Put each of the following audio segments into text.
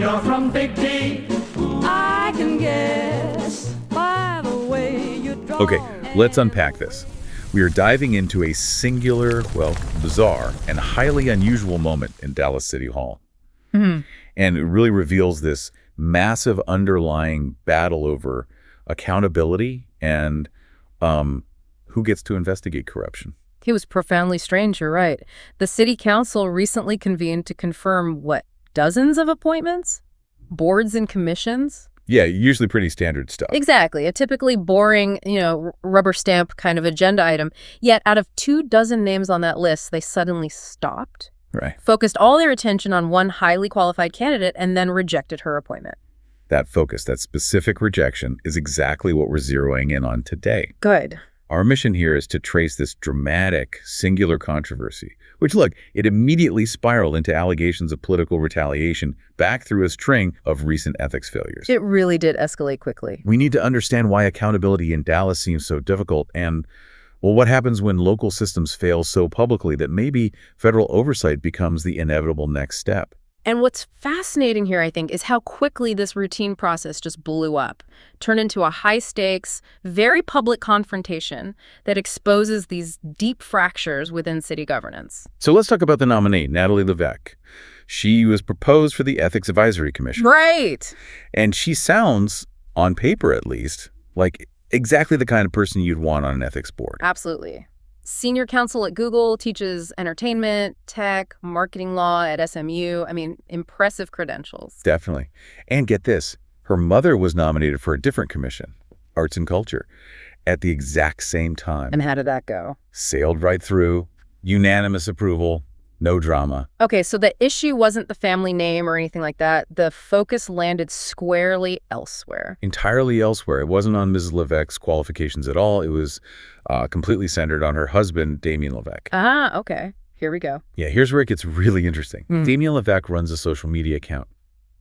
You're from Big D. I can guess by the way you draw. Okay, let's unpack this. We are diving into a singular, well, bizarre and highly unusual moment in Dallas City Hall. And it really reveals this massive underlying battle over accountability and who gets to investigate corruption. It was profoundly strange, you're right. The city council recently convened to confirm, dozens of appointments? Boards and commissions? Yeah, usually pretty standard stuff. Exactly. A typically boring, rubber stamp kind of agenda item. Yet out of 24 names on that list, they suddenly stopped, Right. focused all their attention on one highly qualified candidate, and then rejected her appointment. That focus, that specific rejection, is exactly what we're zeroing in on today. Good. Our mission here is to trace this dramatic, singular controversy, which, look, it immediately spiraled into allegations of political retaliation back through a string of recent ethics failures. It really did escalate quickly. We need to understand why accountability in Dallas seems so difficult and, well, what happens when local systems fail so publicly that maybe federal oversight becomes the inevitable next step. And what's fascinating here, I think, is how quickly this routine process just blew up, turned into a high-stakes, very public confrontation that exposes these deep fractures within city governance. So let's talk about the nominee, Natalie Levesque. She was proposed for the Ethics Advisory Commission. Right. And she sounds, on paper at least, like exactly the kind of person you'd want on an ethics board. Absolutely. Senior counsel at Google, teaches entertainment, tech, marketing law at SMU. I mean, impressive credentials. Definitely. And get this, her mother was nominated for a different commission, Arts and Culture, at the exact same time. And how did that go? Sailed right through, unanimous approval, no drama. Okay, so the issue wasn't the family name or anything like that. The focus landed squarely elsewhere. Entirely elsewhere. It wasn't on Mrs. Levesque's qualifications at all. It was completely centered on her husband, Damien Levesque. Ah, okay. Here we go. Yeah, here's where it gets really interesting. Damien Levesque runs a social media account,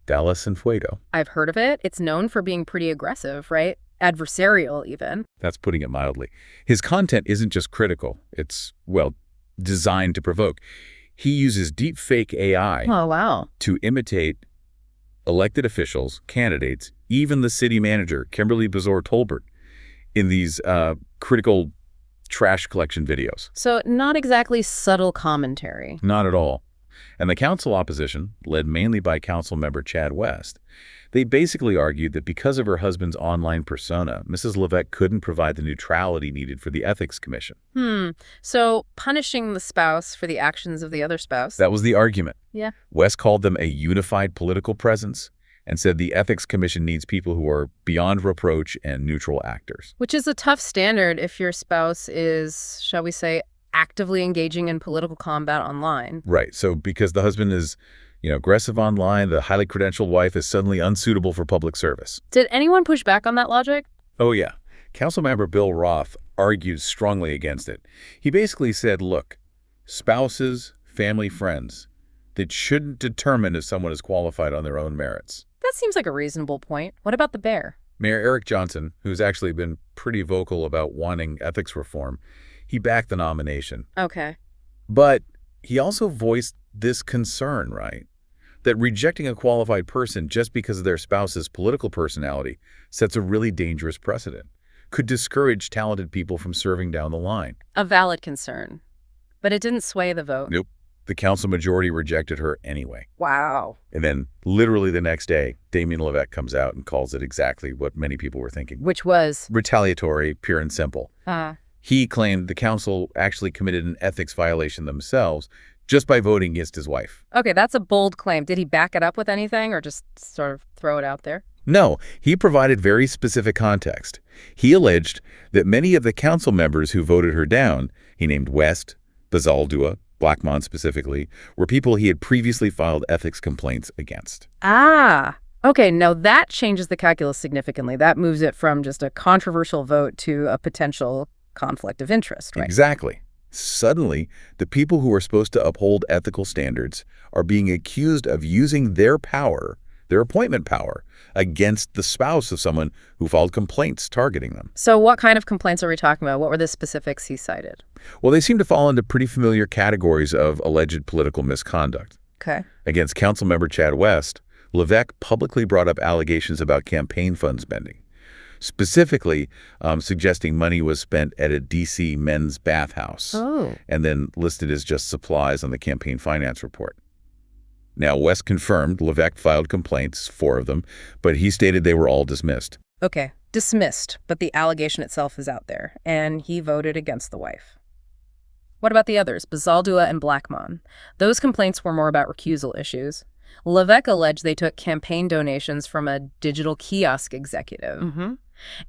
Dallas and Fuego. I've heard of it. It's known for being pretty aggressive, right? Adversarial, even. That's putting it mildly. His content isn't just critical. It's, well, designed to provoke. He uses deep fake AI Oh, wow. to imitate elected officials, candidates, even the city manager, Kimberly Bazore-Tolbert, in these critical trash collection videos. So not exactly subtle commentary. Not at all. And the council opposition, led mainly by council member Chad West, they basically argued that because of her husband's online persona, Mrs. Levesque couldn't provide the neutrality needed for the Ethics Commission. So punishing the spouse for the actions of the other spouse. That was the argument. Yeah. West called them a unified political presence and said the Ethics Commission needs people who are beyond reproach and neutral actors. Which is a tough standard if your spouse is, shall we say, actively engaging in political combat online. Right. So because the husband is, aggressive online, the highly credentialed wife is suddenly unsuitable for public service. Did anyone push back on that logic? Oh, yeah. Councilmember Bill Roth argued strongly against it. He basically said, look, spouses, family, friends, that shouldn't determine if someone is qualified on their own merits. That seems like a reasonable point. What about the bear? Mayor Eric Johnson, who's actually been pretty vocal about wanting ethics reform, he backed the nomination. Okay. But he also voiced this concern, right? That rejecting a qualified person just because of their spouse's political personality sets a really dangerous precedent, could discourage talented people from serving down the line. A valid concern. But it didn't sway the vote. Nope. The council majority rejected her anyway. Wow. And then literally the next day, Damien Levesque comes out and calls it exactly what many people were thinking. Which was? Retaliatory, pure and simple. He claimed the council actually committed an ethics violation themselves just by voting against his wife. Okay, that's a bold claim. Did he back it up with anything or just sort of throw it out there? No, he provided very specific context. He alleged that many of the council members who voted her down, he named West, Bazaldua, Blackmon specifically, were people he had previously filed ethics complaints against. Okay, now that changes the calculus significantly. That moves it from just a controversial vote to a potential conflict of interest, right? Exactly. Suddenly, the people who are supposed to uphold ethical standards are being accused of using their power, their appointment power, against the spouse of someone who filed complaints targeting them. So what kind of complaints are we talking about? What were the specifics he cited? Well, they seem to fall into pretty familiar categories of alleged political misconduct. Okay. Against Councilmember Chad West, Levesque publicly brought up allegations about campaign fund spending, specifically suggesting money was spent at a D.C. men's bathhouse, and then listed as just supplies on the campaign finance report. Now, West confirmed Levesque filed complaints, 4 of them, but he stated they were all dismissed. Okay, dismissed, but the allegation itself is out there, and he voted against the wife. What about the others, Bazaldua and Blackmon? Those complaints were more about recusal issues. Levesque alleged they took campaign donations from a digital kiosk executive,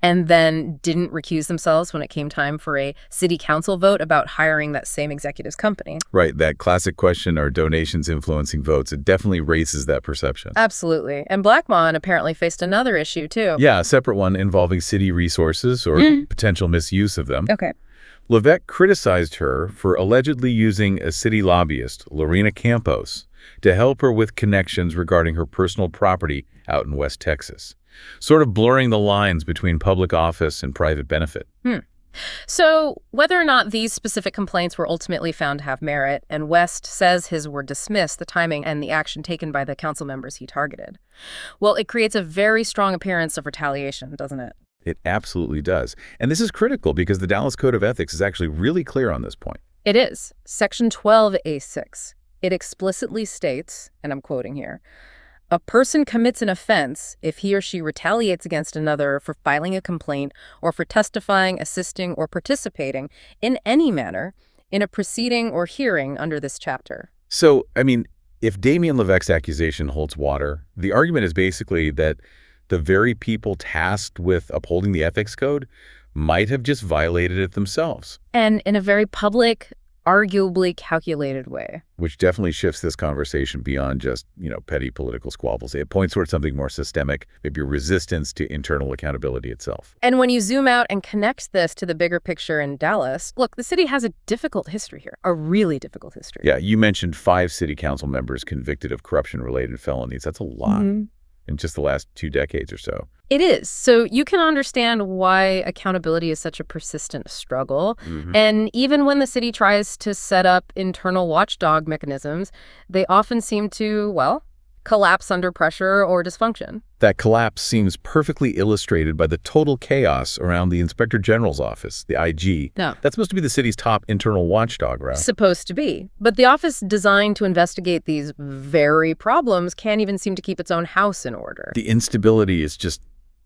and then didn't recuse themselves when it came time for a city council vote about hiring that same executive's company. Right, that classic question, are donations influencing votes? It definitely raises that perception. Absolutely. And Blackmon apparently faced another issue, too. Yeah, a separate one involving city resources or potential misuse of them. Okay. Levesque criticized her for allegedly using a city lobbyist, Lorena Campos, to help her with connections regarding her personal property out in West Texas, sort of blurring the lines between public office and private benefit. So whether or not these specific complaints were ultimately found to have merit, and West says his were dismissed, the timing and the action taken by the council members he targeted, well, it creates a very strong appearance of retaliation, doesn't it? It absolutely does. And this is critical because the Dallas Code of Ethics is actually really clear on this point. It is. Section 12A6. It explicitly states, and I'm quoting here, a person commits an offense if he or she retaliates against another for filing a complaint or for testifying, assisting, or participating in any manner in a proceeding or hearing under this chapter. So, I mean, if Damian Levesque's accusation holds water, the argument is basically that the very people tasked with upholding the ethics code might have just violated it themselves. And in a very public, arguably calculated way. Which definitely shifts this conversation beyond just, petty political squabbles. It points towards something more systemic, maybe a resistance to internal accountability itself. And when you zoom out and connect this to the bigger picture in Dallas, look, the city has a difficult history here, a really difficult history. Yeah, you mentioned 5 city council members convicted of corruption-related felonies. That's a lot. In just the last 2 decades or so. It is. So you can understand why accountability is such a persistent struggle. And even when the city tries to set up internal watchdog mechanisms, they often seem to, collapse under pressure or dysfunction. That collapse seems perfectly illustrated by the total chaos around the Inspector General's office, the IG. No. That's supposed to be the city's top internal watchdog, right? Supposed to be. But the office designed to investigate these very problems can't even seem to keep its own house in order. The instability is just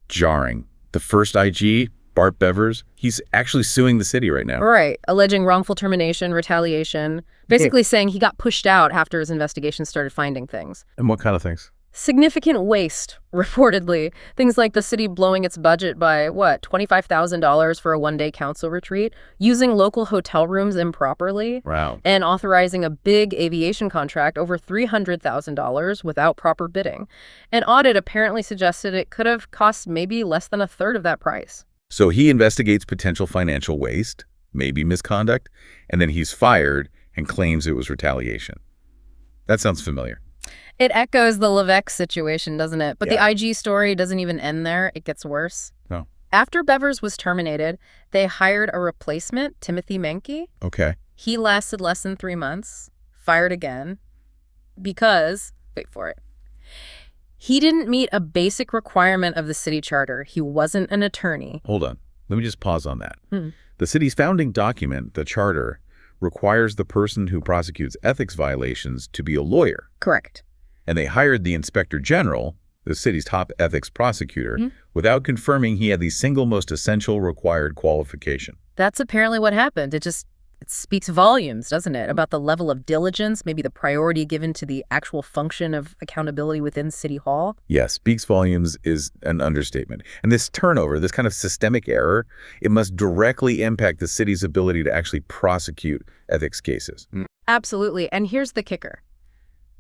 jarring. The first IG, Bart Bevers, he's actually suing the city right now. Right, alleging wrongful termination, retaliation, basically saying he got pushed out after his investigation started finding things. And what kind of things? Significant waste, reportedly. Things like the city blowing its budget by, $25,000 for a one-day council retreat, using local hotel rooms improperly, Wow. and authorizing a big aviation contract over $300,000 without proper bidding. An audit apparently suggested it could have cost maybe less than a third of that price. So he investigates potential financial waste, maybe misconduct, and then he's fired and claims it was retaliation. That sounds familiar. It echoes the Levesque situation, doesn't it? But Yeah. the IG story doesn't even end there. It gets worse. No. After Bevers was terminated, they hired a replacement, Timothy Menke. Okay. He lasted less than 3 months, fired again, because, wait for it, he didn't meet a basic requirement of the city charter. He wasn't an attorney. Hold on. Let me just pause on that. The city's founding document, the charter, requires the person who prosecutes ethics violations to be a lawyer. Correct. And they hired the Inspector General, the city's top ethics prosecutor, without confirming he had the single most essential required qualification. That's apparently what happened. It speaks volumes, doesn't it, about the level of diligence, maybe the priority given to the actual function of accountability within City Hall. Yes, speaks volumes is an understatement. And this turnover, this kind of systemic error, it must directly impact the city's ability to actually prosecute ethics cases. Absolutely. And here's the kicker.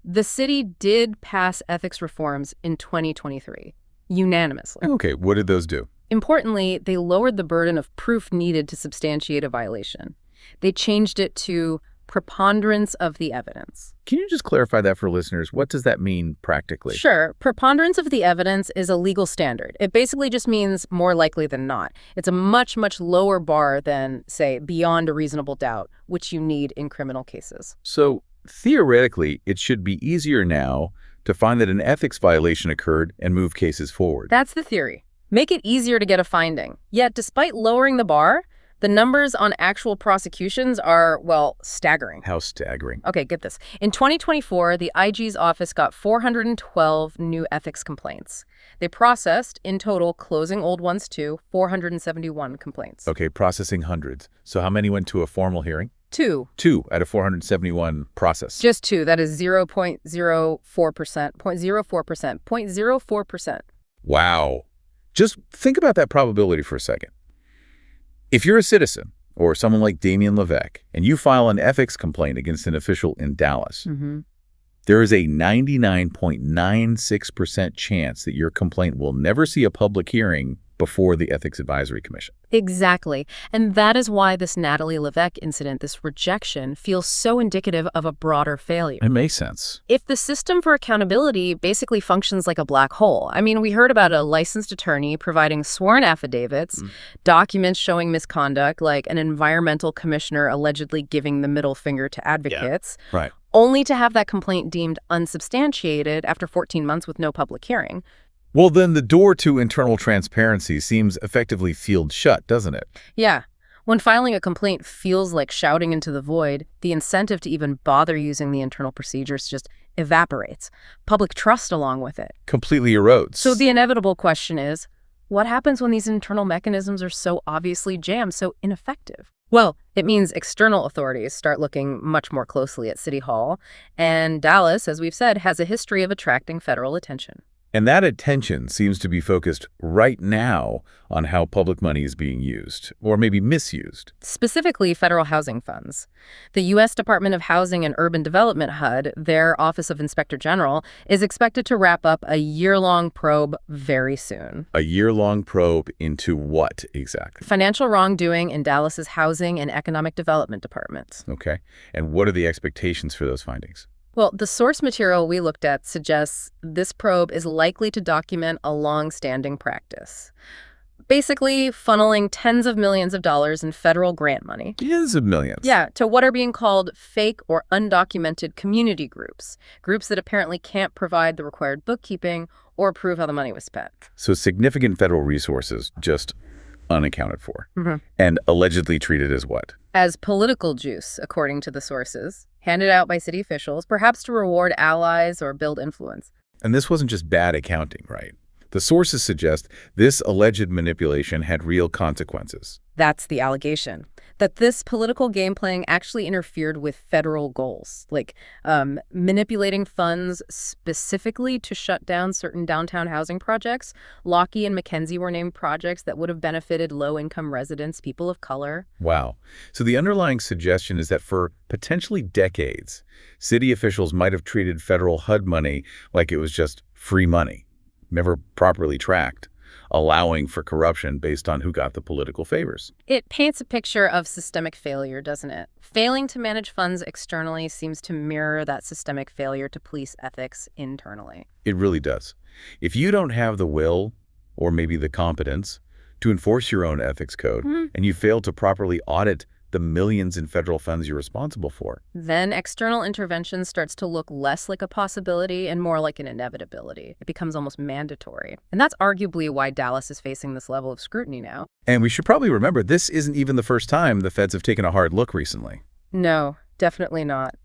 The city did pass ethics reforms in 2023, unanimously. Okay, what did those do? Importantly, they lowered the burden of proof needed to substantiate a violation. They changed it to preponderance of the evidence. Can you just clarify that for listeners? What does that mean practically? Sure. Preponderance of the evidence is a legal standard. It basically just means more likely than not. It's a much, much lower bar than, say, beyond a reasonable doubt, which you need in criminal cases. So theoretically, it should be easier now to find that an ethics violation occurred and move cases forward. That's the theory. Make it easier to get a finding. Yet, despite lowering the bar, the numbers on actual prosecutions are, well, staggering. How staggering. Okay, get this. In 2024, the IG's office got 412 new ethics complaints. They processed, in total, closing old ones too, 471 complaints. Okay, processing hundreds. So how many went to a formal hearing? 2. 2 out of 471 processed. Just 2. That is 0.04%, 0.04%, 0.04%. Wow. Just think about that probability for a second. If you're a citizen, or someone like Damien Levesque, and you file an ethics complaint against an official in Dallas, there is a 99.96% chance that your complaint will never see a public hearing before the Ethics Advisory Commission. Exactly. And that is why this Natalie Levesque incident, this rejection, feels so indicative of a broader failure. It makes sense. If the system for accountability basically functions like a black hole, I mean, we heard about a licensed attorney providing sworn affidavits, documents showing misconduct, like an environmental commissioner allegedly giving the middle finger to advocates, Right. only to have that complaint deemed unsubstantiated after 14 months with no public hearing. Well, then the door to internal transparency seems effectively sealed shut, doesn't it? Yeah. When filing a complaint feels like shouting into the void, the incentive to even bother using the internal procedures just evaporates. Public trust along with it. Completely erodes. So the inevitable question is, what happens when these internal mechanisms are so obviously jammed, so ineffective? Well, it means external authorities start looking much more closely at City Hall, and Dallas, as we've said, has a history of attracting federal attention. And that attention seems to be focused right now on how public money is being used, or maybe misused. Specifically, federal housing funds. The U.S. Department of Housing and Urban Development HUD, their Office of Inspector General, is expected to wrap up a year-long probe very soon. A year-long probe into what exactly? Financial wrongdoing in Dallas's Housing and Economic Development departments. Okay. And what are the expectations for those findings? Well, the source material we looked at suggests this probe is likely to document a long-standing practice. Basically, funneling tens of millions of dollars in federal grant money. Tens of millions. Yeah, to what are being called fake or undocumented community groups. Groups that apparently can't provide the required bookkeeping or prove how the money was spent. So significant federal resources just unaccounted for. And allegedly treated as what? As political juice, according to the sources, handed out by city officials, perhaps to reward allies or build influence. And this wasn't just bad accounting, right? The sources suggest this alleged manipulation had real consequences. That's the allegation, that this political game playing actually interfered with federal goals, like manipulating funds specifically to shut down certain downtown housing projects. Lockheed and McKenzie were named projects that would have benefited low-income residents, people of color. Wow. So the underlying suggestion is that for potentially decades, city officials might have treated federal HUD money like it was just free money, never properly tracked, allowing for corruption based on who got the political favors. It paints a picture of systemic failure, doesn't it? Failing to manage funds externally seems to mirror that systemic failure to police ethics internally. It really does. If you don't have the will, or maybe the competence, to enforce your own ethics code, and you fail to properly audit the millions in federal funds you're responsible for, then external intervention starts to look less like a possibility and more like an inevitability. It becomes almost mandatory. And that's arguably why Dallas is facing this level of scrutiny now. And we should probably remember, this isn't even the first time the feds have taken a hard look recently. No, definitely not.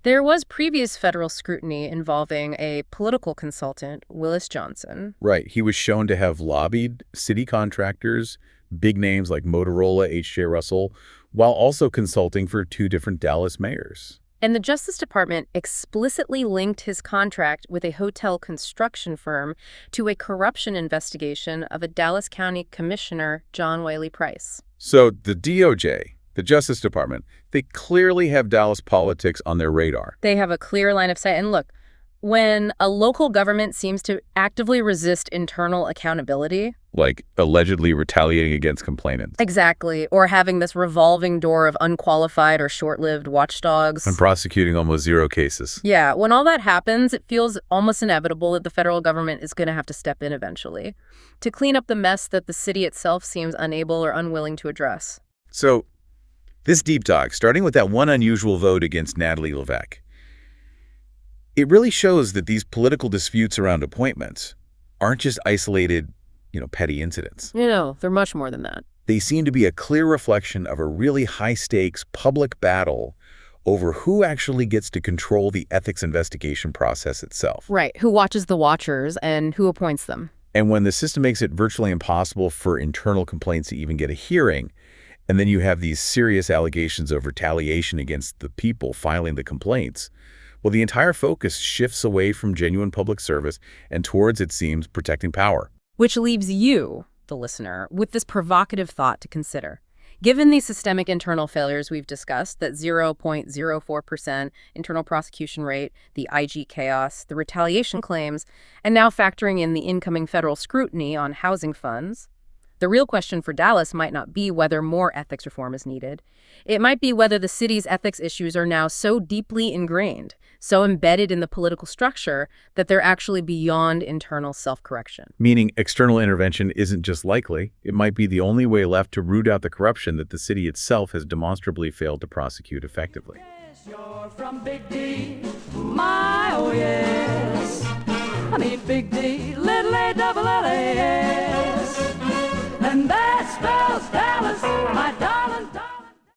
There was previous federal scrutiny involving a political consultant, Willis Johnson. Right. He was shown to have lobbied city contractors, big names like Motorola, H.J. Russell, while also consulting for 2 different Dallas mayors. And the Justice Department explicitly linked his contract with a hotel construction firm to a corruption investigation of a Dallas County Commissioner, John Wiley Price. So the DOJ, the Justice Department, they clearly have Dallas politics on their radar. They have a clear line of sight. And look, when a local government seems to actively resist internal accountability, like allegedly retaliating against complainants. Exactly, or having this revolving door of unqualified or short-lived watchdogs. And prosecuting almost 0 cases. Yeah, when all that happens, it feels almost inevitable that the federal government is going to have to step in eventually to clean up the mess that the city itself seems unable or unwilling to address. So, this deep dive, starting with that one unusual vote against Natalie Levesque, It really shows that these political disputes around appointments aren't just isolated, petty incidents. They're much more than that. They seem to be a clear reflection of a really high-stakes public battle over who actually gets to control the ethics investigation process itself. Right. Who watches the watchers and who appoints them. And when the system makes it virtually impossible for internal complaints to even get a hearing, and then you have these serious allegations of retaliation against the people filing the complaints, well, the entire focus shifts away from genuine public service and towards, it seems, protecting power. Which leaves you, the listener, with this provocative thought to consider. Given these systemic internal failures we've discussed, that 0.04% internal prosecution rate, the IG chaos, the retaliation claims, and now factoring in the incoming federal scrutiny on housing funds, the real question for Dallas might not be whether more ethics reform is needed. It might be whether the city's ethics issues are now so deeply ingrained, so embedded in the political structure, that they're actually beyond internal self-correction. Meaning external intervention isn't just likely, it might be the only way left to root out the corruption that the city itself has demonstrably failed to prosecute effectively. You're from Big D, my oh yes. I mean Big D, little A, double L A S. And that spells Dallas, my darling.